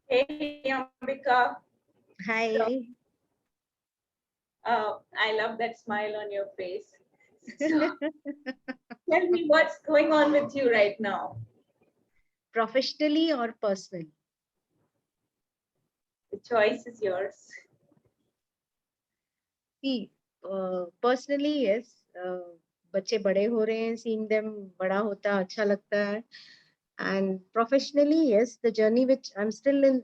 Hey, Ambika. So, Hi. I love that smile on your face. So, tell me what's going on with you right now. Professionally or personal? The choice is yours. See, personally, yes. बच्चे बड़े हो रहे हैं, seeing them बड़ा होता अच्छा लगता है. And professionally, yes, the journey which I'm still in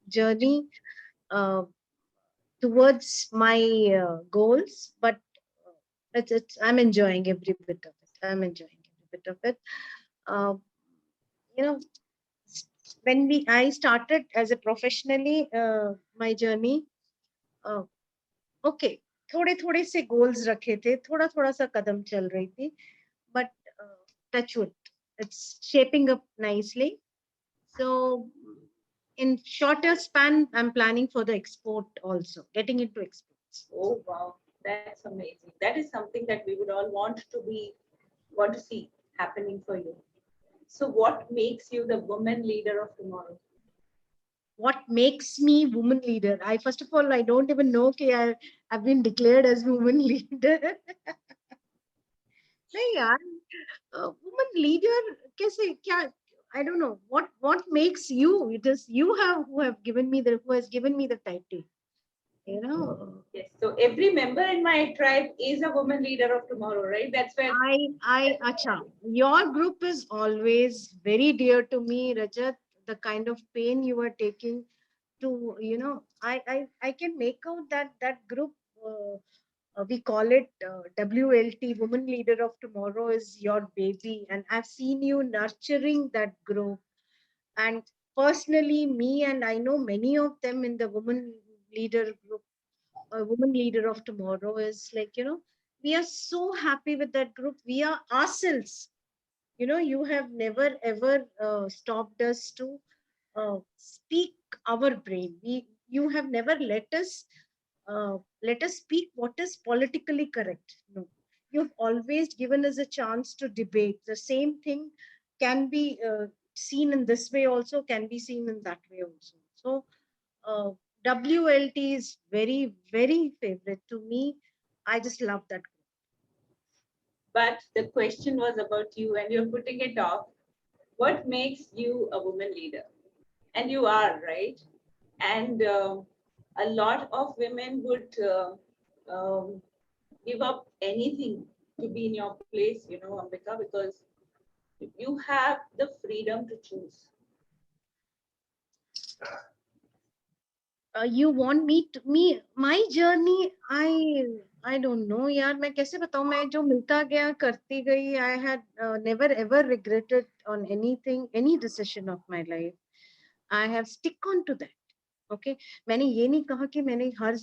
journey uh, towards my goals, but it's I'm enjoying every bit of it. I'm enjoying every bit of it. Uh, you know, when we I started as a professionally my journey. Uh, okay थोड़े थोड़े से goals रखे थे थोड़ा थोड़ा सा कदम चल रही थी but touch wood it's shaping up nicely so in shorter span I'm planning for the export also getting into exports. Oh, wow. That's amazing. That is something that we would all want to see happening for you. So, what makes you the woman leader of tomorrow? What makes me woman leader? I first of all I don't even know I've been declared as woman leader. नहीं यार woman leader कैसे क्या I don't know what makes you it is you have who have given me the who has given me the title you know Yes. So, every member in my tribe is a woman leader of tomorrow, right? That's where. I acha your group is always very dear to me Rajat the kind of pain you are taking to I can make out that group we call it WLT Woman Leader of Tomorrow is your baby and I've seen you nurturing that group and personally me and I know many of them in the woman leader group woman leader of tomorrow is like we are so happy with that group we are ourselves you have never ever stopped us to speak our brain you have never let us speak what is politically correct no you've always given us a chance to debate the same thing can be seen in this way also can be seen in that way also so uh, WLT is very very favorite to me I just love that. But the question was about you, and you're putting it off. What makes you a woman leader? And you are, right? And a lot of women would um, give up anything to be in your place, Ambika, because you have the freedom to choose. You want me to me my journey I don't know यार मैं कैसे बताऊं मैं जो मिलता गया करती गई I had never ever regretted on anything any decision of my life I have stick on to that okay मैंने ये नहीं कहा कि मैंने हर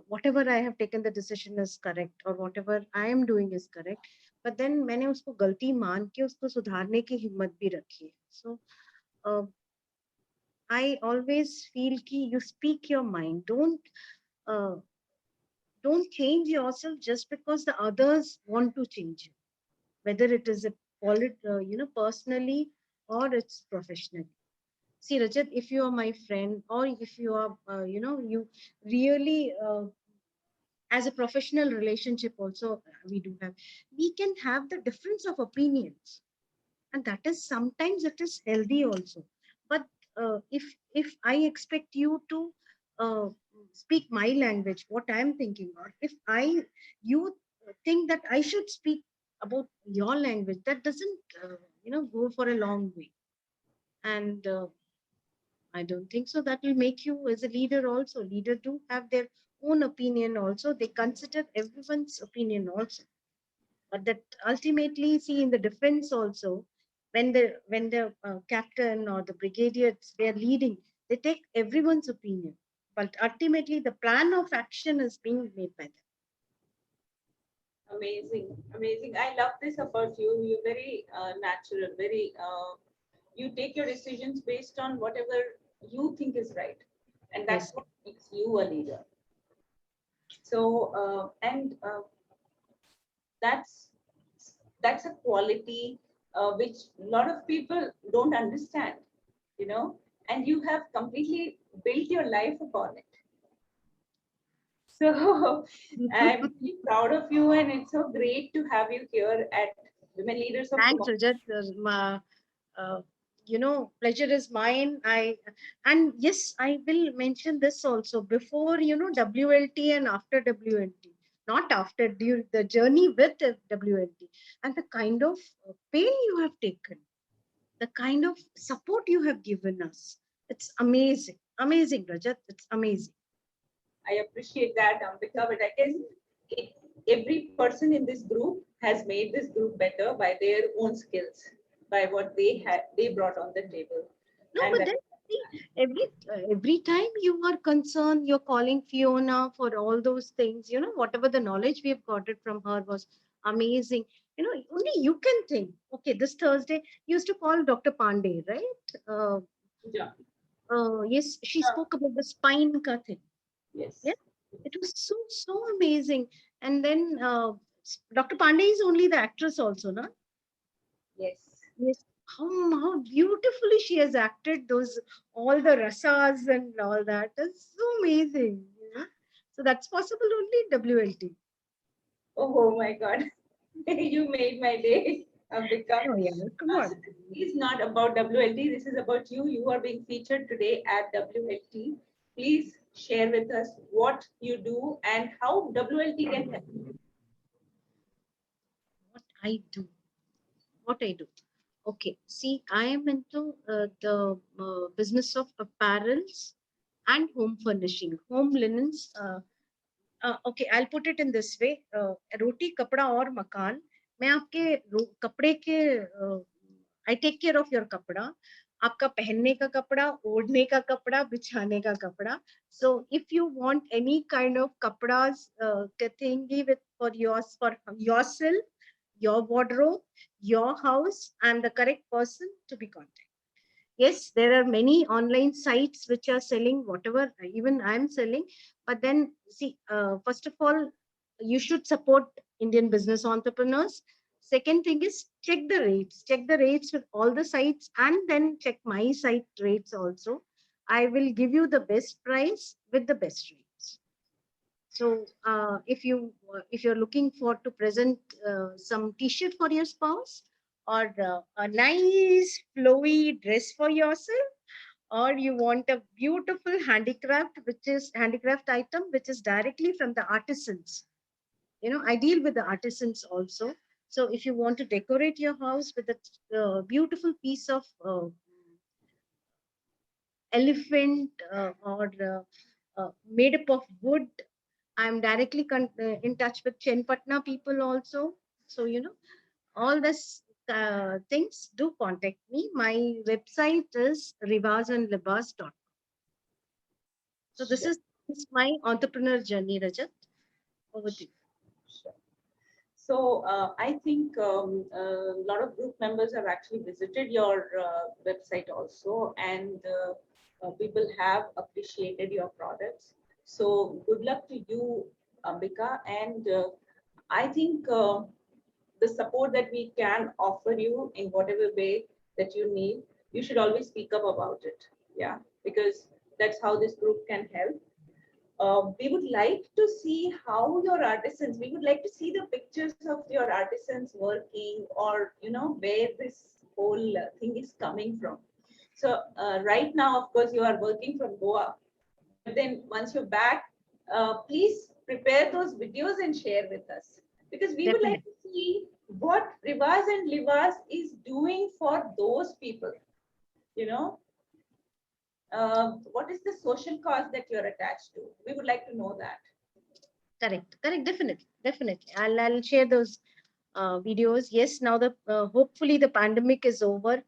whatever I have taken the decision is correct or whatever I am doing is correct but then मैंने उसको गलती मान के उसको सुधारने की हिम्मत भी रखी है so uh, I always feel ki you speak your mind. Uh, don't change yourself just because the others want to change you. Whether it is a personally or it's professionally. See, Rajat, if you are my friend or if you are, you really, as a professional relationship also we do have, we can have the difference of opinions and that is sometimes it is healthy also but if I expect you to uh, speak my language what I am thinking or if I you think that I should speak about your language that doesn't go for a long way and I don't think so that will make you as a leader also leader do have their own opinion also they consider everyone's opinion also but that ultimately see in the defense also when the captain or the brigadiers they are leading they take everyone's opinion but ultimately the plan of action is being made by them. Amazing, amazing. I love this about you. You're very natural, very, you take your decisions based on whatever you think is right. And that's Yes. what makes you a leader. So, and that's that's a quality which a lot of people don't understand, you know. and you have completely built your life upon it. So I'm really proud of you, and it's so great to have you here at Women Leaders of Thanks, Tomorrow. Rajat. Uh, pleasure is mine. And yes, I will mention this also before, WLT and after WLT, not after, during the journey with the WLT, and the kind of pain you have taken, the kind of support you have given us. It's amazing. Amazing, Rajat. It's amazing. I appreciate that, Ambika, but I guess it, every person in this group has made this group better by their own skills, by what they brought on the table. No, And but then see, every time you are concerned, you're calling Fiona for all those things. Whatever the knowledge we have got it from her was amazing. Only you can think. Okay, this Thursday you used to call Dr. Pandey, right? yeah, Yes, she spoke about the spine ka thing. yes, Yeah, it was so amazing. And then Dr. Pandey is only the actress also, no? yes. Yes, how beautifully she has acted those all the rasas and all that. It's so amazing. So that's possible only in WLT. Oh my God, you made my day, Ambika. Oh yeah, come So on. this is not about WLT. This is about you. You are being featured today at WLT. Please share with us what you do and how WLT can help. What I do. What I do. Okay, see, I am into the business of apparels and home furnishing, home linens. Okay, I'll put it in this way. रोटी कपड़ा और मकान मैं आपके कपड़े के I take care of your कपड़ा आपका पहनने का कपड़ा ओढ़ने का कपड़ा बिछाने का कपड़ा. So if you want any kind of कपड़ाs कहेंगे with for yourself, your wardrobe, your house, I'm the correct person to be contacted. Yes, there are many online sites which are selling whatever even I'm selling. But then see, first of all, you should support Indian business entrepreneurs. Second thing is check the rates with all the sites, and then check my site rates also. I will give you the best price with the best rates. So if you're looking for to present some t-shirt for your spouse, or a nice flowy dress for yourself, or you want a beautiful handicraft item which is directly from the artisans. I deal with the artisans also. So if you want to decorate your house with a beautiful piece of elephant or made up of wood, I'm directly in touch with Chenpatna people also. So, all this things, do contact me. My website is rivasandlibas.com. So this is my entrepreneur journey, Rajat. Over to you. Sure. So I think a lot of group members have actually visited your website also, and people have appreciated your products. So good luck to you, Ambika. And I think the support that we can offer you in whatever way that you need, you should always speak up about it. Yeah, because that's how this group can help. We would like to see how your artisans, we would like to see the pictures of your artisans working, or where this whole thing is coming from. So right now, of course, you are working from Goa, but then once you're back, please prepare those videos and share with us, because we would like Definitely. to see what Rivas and Livas is doing for those people. You know, what is the social cause that you're attached to? We would like to know that. Correct. Correct. Definitely. Definitely. I'll share those videos. Yes, now the hopefully the pandemic is over.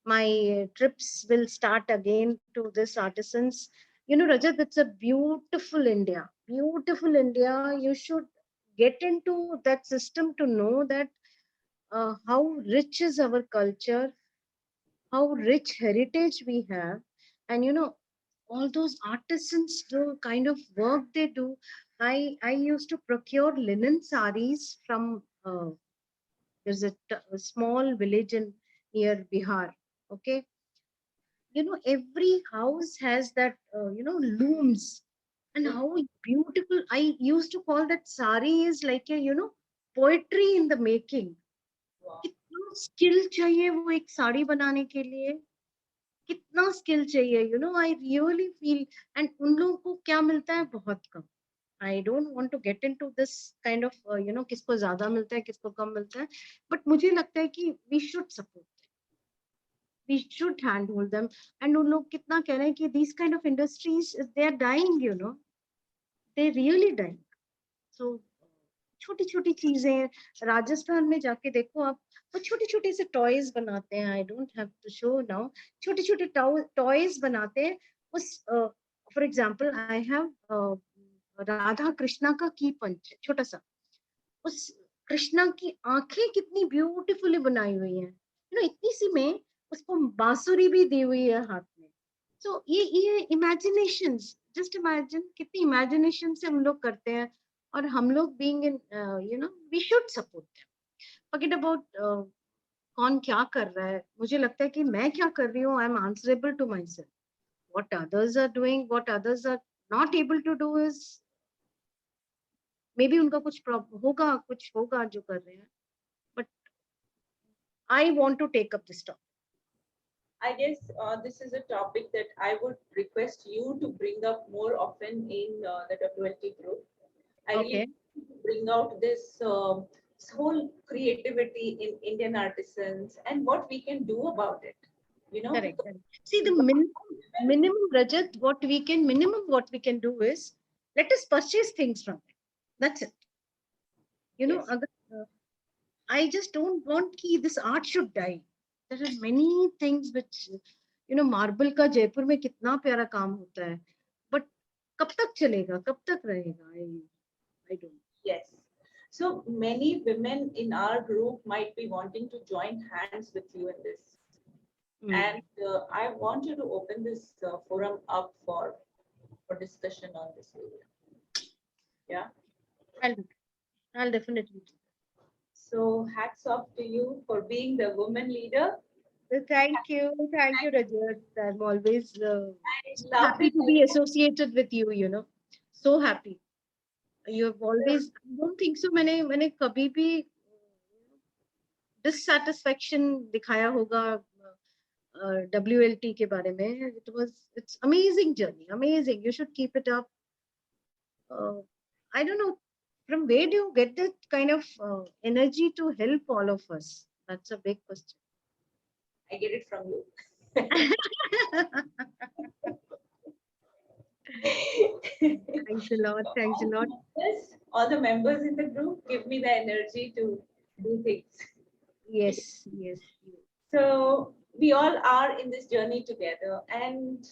My trips will start again to this artisans. Rajat, it's a beautiful India. Beautiful India. You should get into that system to know that how rich is our culture, how rich heritage we have. And all those artisans, the kind of work they do. I used to procure linen saris from there's a small village in near Bihar. Okay, every house has that, looms, and how beautiful. I used to call that sari is like a, poetry in the making. Wow. कितना skill चाहिए वो एक साड़ी बनाने के लिए, कितना skill चाहिए, I really feel. And उन लोगों को क्या मिलता है? बहुत कम. I don't want to get into this kind of, किसको ज्यादा मिलता है, किसको कम मिलता है. बट मुझे लगता है कि we should support, we should hand hold them. And उन लोग कितना कह रहे हैं कि this kind of industries they are dying, they really dying. So छोटी छोटी चीजें, राजस्थान में जाके देखो आप, वो छोटे छोटे से टॉयज बनाते हैं. I don't have to show now. छोटे छोटे टॉयज बनाते हैं. उस for example I have Radha Krishna का की पंच, छोटा सा. उस कृष्णा की आंखें कितनी ब्यूटीफुली बनाई हुई हैं, इतनी सी में उसको बांसुरी भी दी हुई है हाथ में. सो ये इमेजिनेशंस, जस्ट इमेजिन कितनी इमेजिनेशन से हम लोग करते हैं. और हम लोग being in, we should support. Forget about कौन क्या कर रहा है. मुझे लगता है कि मैं क्या कर रही हूँ, I am answerable to myself. What others are doing, what others are not able to do is, maybe उनका कुछ होगा जो कर रहे हैं. But I want to take up this topic. I guess this is a topic that I would request you to bring up more often in the WLT group. I really Okay. want to bring out this whole creativity in Indian artisans and what we can do about it. Correct, Because correct. See, the minimum, Rajat, what we can do is, let us purchase things from it. That's it. yes, I just don't want कि this art should die. There are many things which, marble का जयपुर में कितना प्यारा काम होता है. But कब तक चलेगा, कब तक रहेगा? I don't. yes. So many women in our group might be wanting to join hands with you in this. And I want you to open this forum up for discussion on this area. Yeah. I'll definitely do. So hats off to you for being the woman leader. Thank you, Rajat. I'm always I so love happy it. to be associated with you. So happy. You have always. I don't think so. मैंने कभी भी dissatisfaction दिखाया होगा WLT के बारे में. It's amazing journey, amazing. You should keep it up. I don't know from where do you get that kind of energy to help all of us? That's a big question. I get it from you. Thanks a lot. Thanks a lot. Yes, all the members in the group give me the energy to do things. Yes, yes. So we all are in this journey together, and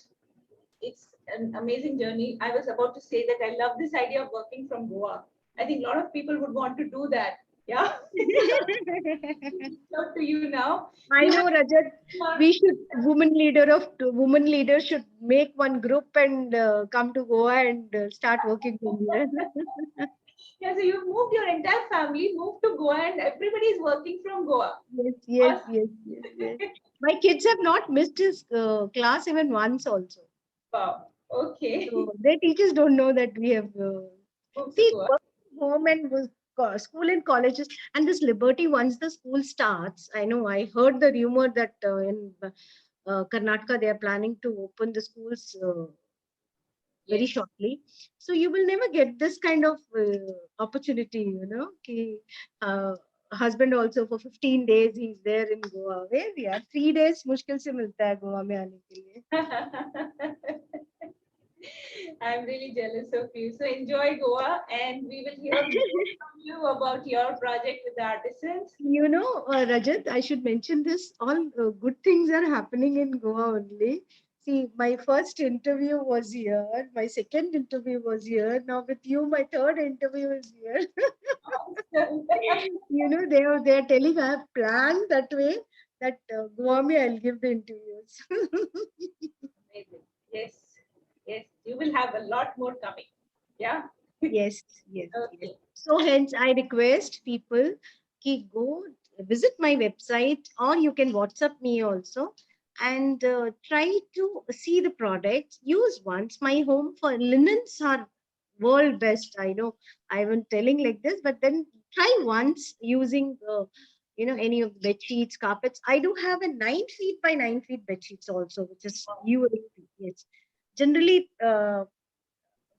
it's an amazing journey. I was about to say that I love this idea of working from Goa. I think a lot of people would want to do that. Yeah. Up to you now. I know, Rajat. We should women leader should make one group and come to Goa and start working from here. Yeah, so you moved your entire family, moved to Goa, and everybody is working from Goa. Yes. My kids have not missed his class even once also. Wow. Okay. So their teachers don't know that we have see work from home and school and colleges, and this liberty once the school starts. I know I heard the rumor that in Karnataka they are planning to open the schools very shortly. So you will never get this kind of opportunity, ki, husband also for 15 days he's there in Goa. Where we are 3 days मुश्किल से मिलता है गोवा में आने के लिए. I'm really jealous of you. So enjoy Goa, and we will hear more from you about your project with the artisans. Rajat, I should mention this. All good things are happening in Goa only. See, my first interview was here. My second interview was here. Now with you, my third interview is here. They are telling I have planned that way that Goa mein I'll give the interviews. Amazing. Yes. You will have a lot more coming. Yeah. Yes. Okay. So hence I request people to go visit my website, or you can WhatsApp me also. and try to see the products, use once. My home for linens are world best. I know I'm telling like this, but then try once using any of the bed sheets, carpets. I do have a 9 feet by 9 feet bed sheets also, which is USP. Yes, generally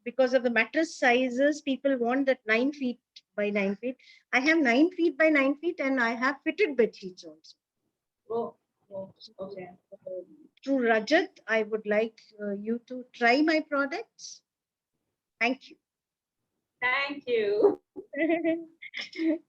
because of the mattress sizes, people want that 9 feet by 9 feet. I have 9 feet by 9 feet, and I have fitted bed sheets also. Oh, oh, okay. To Rajat, I would like you to try my products. Thank Thank you. you.